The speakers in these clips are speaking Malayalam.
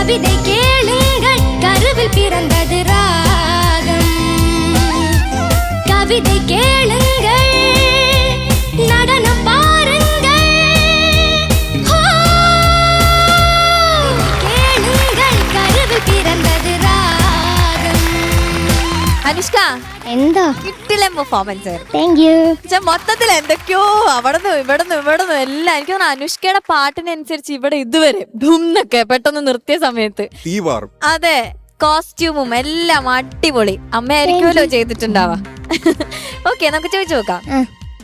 கவிதை கேளுங்கள் கருவில் பிறந்தது ராகம் கவிதை கேளுங்கள் நடனம் பாருங்கள் கேளுங்கள் கருவில் பிறந்தது ராகம் അനുഷ്ക എന്താ കിട്ടില്ല പെർഫോമൻസ്. Thank you. മൊത്തത്തിൽ എന്തൊക്കെയോ അവിടുന്ന് ഇവിടുന്ന് എല്ലാം എനിക്ക് തോന്നുന്നു അനുഷ്കയുടെ പാട്ടിനനുസരിച്ച് ഇവിടെ ഇതുവരെ ധുന്നൊക്കെ പെട്ടെന്ന് നിർത്തിയ സമയത്ത് അതെ കോസ്റ്റ്യൂമും എല്ലാം അടിപൊളി. അമ്മയായിരിക്കുമല്ലോ ചെയ്തിട്ടുണ്ടാവാ. ഓക്കെ, നമുക്ക് ചോദിച്ചു നോക്കാം.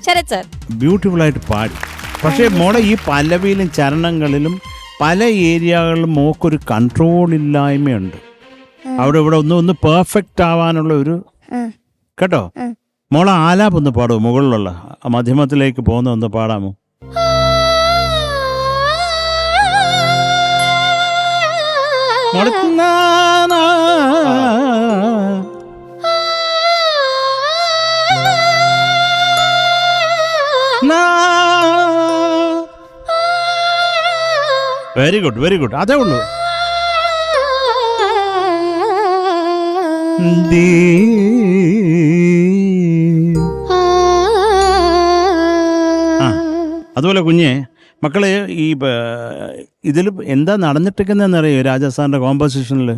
ശരത് സർ ബ്യൂട്ടിഫുൾ ആയിട്ട് പാടി. പക്ഷേ മോളെ ഈ പല്ലവിയിലും ചരണങ്ങളിലും പല ഏരിയകളിലും മോക്കൊരു കൺട്രോൾ ഇല്ലായ്മയുണ്ട്. അവിടെ ഇവിടെ ഒന്ന് പെർഫെക്റ്റ് ആവാനുള്ള ഒരു കേട്ടോ. മോളെ ആലാപ് ഒന്ന് പാടുമോ? മുകളിലുള്ള മധ്യമത്തിലേക്ക് പോകുന്ന ഒന്ന് പാടാമോ? മോളെ വെരി ഗുഡ് വെരി ഗുഡ്. അതേ ഉള്ളൂ. അതുപോലെ കുഞ്ഞെ മക്കളെ ഈ ഇതിൽ എന്താ നടന്നിട്ടിരിക്കുന്നതെന്നറിയോ? രാജസ്ഥാൻ്റെ കോമ്പോസിഷനിൽ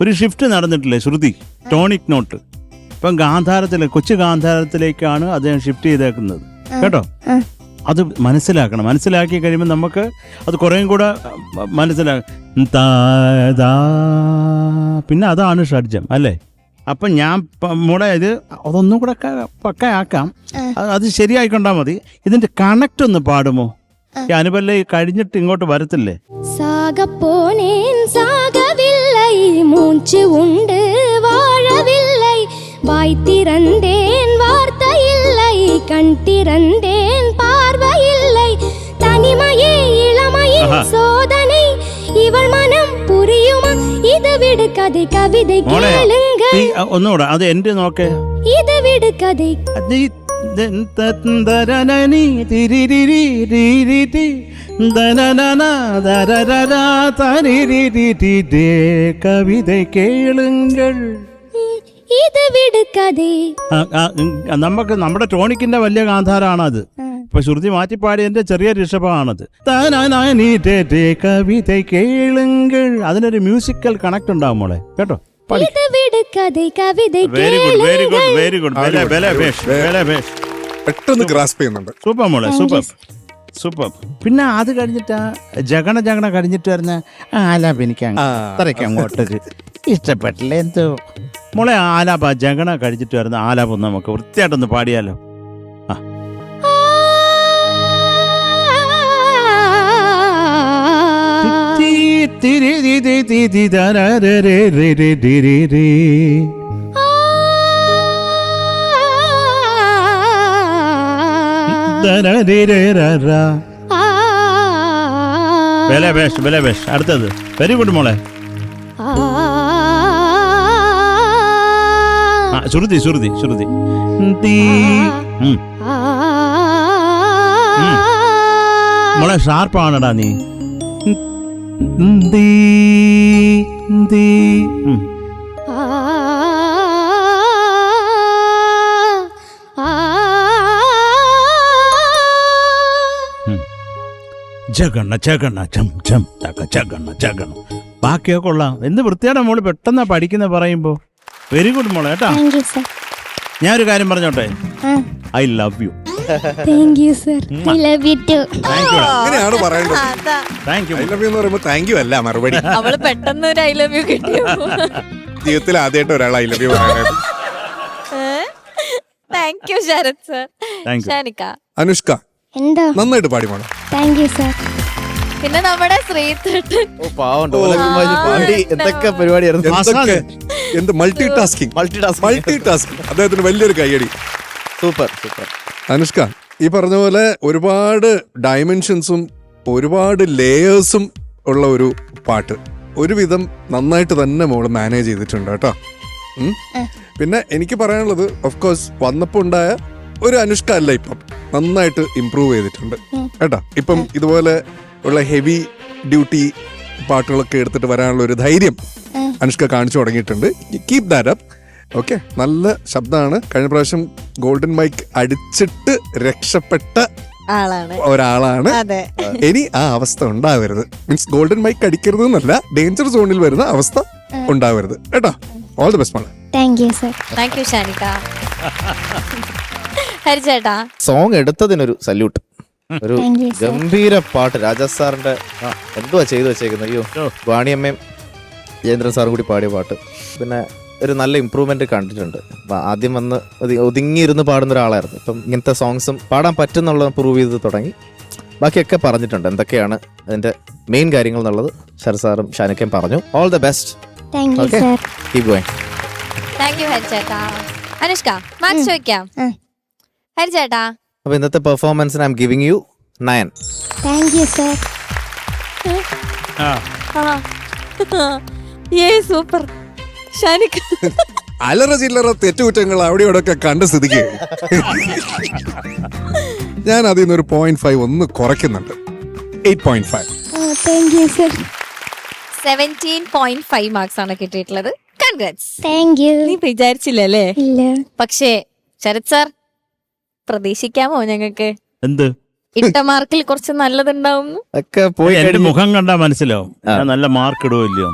ഒരു ഷിഫ്റ്റ് നടന്നിട്ടില്ലേ? ശ്രുതി ടോണിക് നോട്ട് ഇപ്പം ഗാന്ധാരത്തിൽ കൊച്ചു ഗാന്ധാരത്തിലേക്കാണ് അദ്ദേഹം ഷിഫ്റ്റ് ചെയ്തേക്കുന്നത് കേട്ടോ. അത് മനസ്സിലാക്കി കഴിയുമ്പോൾ നമുക്ക് അത് കുറേയും കൂടെ പിന്നെ അതാണ് ഷഡ്ജം അല്ലേ? അപ്പം ഞാൻ മോളെ ഇത് അതൊന്നും കൂടെ പക്കയാക്കാം. അത് ശരിയായിക്കൊണ്ടാൽ മതി. ഇതിന്റെ കണക്ട് ഒന്ന് പാടുമോ? ഈ അനുപല്ല കഴിഞ്ഞിട്ട് ഇങ്ങോട്ട് വരത്തില്ലേ? സാഗപ്പോനേൻ സാഗവില്ലൈ മൂച്ച് ഉണ്ട് വാഴവില്ലൈ വായ് തിറന്തേൻ വാർത്തയില്ലൈ കൺ തിറന്തേൻ പാർവയില്ലൈ തനിമയേ ഇളമയിൻ സോദனை ഇവൾ മനം പുരിയുമ ഇത് വിട് കഥ കവിത കേളുങ്ക. ഒന്നുകൂടെ അത് എന്റെ നോക്കേ. ഇത് വിട് കഥ കവിത കേളുങ്കൾ. ഇത് വിട് കഥ. നമുക്ക് നമ്മുടെ ടോണിക്കിന്റെ വലിയ ഗാന്ധാരാണ് അത്. ഇപ്പൊ ശ്രുതി മാറ്റിപ്പാടിയതിന്റെ ചെറിയ ഋഷഭമാണത്. കവിത കേളുങ്കൾ. അതിനൊരു മ്യൂസിക്കൽ കണക്ട് ഉണ്ടാവും മോളെ കേട്ടോ. Very good very good very good. പെട്ടെന്ന് ഗ്രാസ്പ് ചെയ്യുന്നുണ്ട്. സൂപ്പർ മോളെ സൂപ്പർ. പിന്നെ അത് കഴിഞ്ഞിട്ട് ജഗണ കഴിഞ്ഞിട്ട് വരുന്ന ആലാപ് എനിക്ക് അത്രയ്ക്ക് അങ്ങോട്ട് ഇഷ്ടപ്പെട്ടില്ല എന്തോ. മോളെ ആലാപ് ജഗണ കഴിച്ചിട്ട് വരുന്ന ആലാപ് നമുക്ക് വൃത്തിയായിട്ടൊന്ന് പാടിയാലോ? അടുത്തത് വെരി ഗുഡ് മോളെ. ശ്രുതി മോളെ ഷാർപ്പാണടാ നീ. ജഗണ്ണ ബാക്കിയൊക്കെ കൊള്ളാം. എന്ത് വൃത്തിയാണ് മോള് പെട്ടെന്ന് പഠിക്കുന്ന പറയുമ്പോ. വെരി ഗുഡ് മോളെ കേട്ടാ. ഞാനൊരു കാര്യം പറഞ്ഞോട്ടെ, I love you. Thank you sir. I love you too. അങ്ങനെയാണ് പറയേണ്ടത്. Thank you. I love you എന്ന് പറയുമ്പോൾ താങ്ക് യു അല്ല മറുപടി. അവള് പെട്ടെന്ന് ഒരു ഐ ലവ് യു കിട്ടിയോ? ജീവിതത്തിൽ ആദ്യമായിട്ട് ഒരാൾ ഐ ലവ് യു പറയുന്നത്. Thank you Sharath sir. Shanikka Anushka എന്താ നന്നായിട്ട് പാടി മോളെ. Thank you sir. പിന്നെ നമ്മുടെ ശ്രീധരൻ എന്തൊക്കെ പരിപാടിയായിരുന്നു. എന്ത് മൾട്ടി ടാസ്കിങ് അദ്ദേഹത്തിന് വലിയൊരു കൈയടി. സൂപ്പർ. അനുഷ്ക ഈ പറഞ്ഞ പോലെ ഒരുപാട് ഡയമെൻഷൻസും ഒരുപാട് ലേയേഴ്സും ഉള്ള ഒരു പാട്ട് ഒരുവിധം നന്നായിട്ട് തന്നെ മോള് മാനേജ് ചെയ്തിട്ടുണ്ട് കേട്ടോ. പിന്നെ എനിക്ക് പറയാനുള്ളത് ഓഫ് കോഴ്സ് വന്നപ്പോ ഉണ്ടായ ഒരു അനുഷ്ക അല്ല, ഇപ്പം നന്നായിട്ട് ഇംപ്രൂവ് ചെയ്തിട്ടുണ്ട് കേട്ടോ. ഇപ്പം ഇതുപോലെ ഉള്ള ഹെവി ഡ്യൂട്ടി പാട്ടുകളൊക്കെ എടുത്തിട്ട് വരാനുള്ള ഒരു ധൈര്യം അനുഷ്ക കാണിച്ചു തുടങ്ങിയിട്ടുണ്ട്. Keep that up. ഓക്കെ, നല്ല ശബ്ദമാണ്. കഴിഞ്ഞ പ്രാവശ്യം ഗോൾഡൻ മൈക്ക് അടിച്ചിട്ട് രക്ഷപ്പെട്ട ഒരാളാണ്. ഇനി ആ അവസ്ഥ ഉണ്ടാവരുത്. മീൻസ് ഗോൾഡൻ മൈക്ക് അടിക്കരുത് എന്നല്ല, ഡേഞ്ചർ സോണിൽ വരുന്ന അവസ്ഥ ഉണ്ടാവരുത് കേട്ടോ. ഓൾ ദി ബെസ്റ്റ് മോളെ. Thank you sir. Thank you Shanikka. ഹരിചേട്ടാ, സോങ് എടുത്തതിനൊരു സല്യൂട്ട്. ഒരു ഗംഭീര പാട്ട് രാജാ സാറിന്റെ എന്തുവാ ചെയ്തു വെച്ചേക്കുന്നത്. അയ്യോ, വാണിയമ്മയും ജയേന്ദ്രൻ സാറും കൂടി പാടിയ പാട്ട്. പിന്നെ ഒരു നല്ല ഇമ്പ്രൂവ്മെന്റ് കണ്ടിട്ടുണ്ട്. ആദ്യം വന്ന് ഒതുങ്ങിയിരുന്ന് പാടുന്ന ഒരാളായിരുന്നു. ഇപ്പം ഇങ്ങനത്തെ സോങ്സും പാടാൻ പറ്റുന്നുള്ളത് പ്രൂവ് ചെയ്ത് തുടങ്ങി. ബാക്കിയൊക്കെ പറഞ്ഞിട്ടുണ്ട് എന്തൊക്കെയാണ് അതിന്റെ മെയിൻ കാര്യങ്ങൾ എന്നുള്ളത് ശരത് സാറും ഷാനിക്കയും പറഞ്ഞു. All the best. Thank you sir. Keep going. Thank you ഹരിചേട്ടാ. അനുഷ്ക, മാർക്സ് ചോദിക്കാം. ഹരിചേട്ടാ, അപ്പൊ ഇന്നത്തെ പെർഫോമൻസിന് I am giving you 9. Thank you sir. Super Shanikka. അലറ ചില്ലറ തെറ്റുകുറ്റങ്ങൾ അവിടെ ഇവിടെ ഒക്കെ കണ്ട സ്ഥിതിക്ക് ഞാൻ അതിൽ നിന്നൊരു 0.5 ഒന്ന് കുറയ്ക്കുന്നുണ്ട്. 8.5. Thank you sir. 17.5 മാർക്സ് ആണ് കിട്ടിയിട്ടുള്ളത്. കൺഗ്രാറ്റ്സ്. Thank you. നീ വിചാരിച്ചില്ലല്ലേ? ഇല്ല. പക്ഷേ ശരത് സാർ, പ്രതീക്ഷിക്കാമോ ഞങ്ങൾക്ക് എന്ത് ഇട്ട മാർക്കിൽ കുറച്ച് നല്ലതുണ്ടാവും? ഒക്കെ പോയി എന്റെ മുഖം കണ്ടാ മനസ്സിലാവും ഞാൻ നല്ല മാർക്ക് ഇടുവല്ലോ.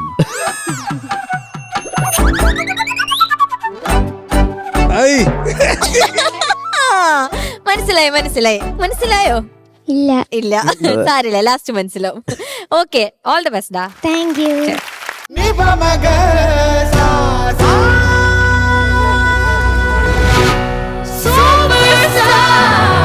മനസ്സിലായി മനസ്സിലായി. മനസ്സിലായോ? ഇല്ല. ഇല്ല, സാരില്ല, ലാസ്റ്റ് മനസ്സിലാവും. ഓക്കെ, ഓൾ ദി ബെസ്റ്റ് ഡാ. Thank you. Superstar.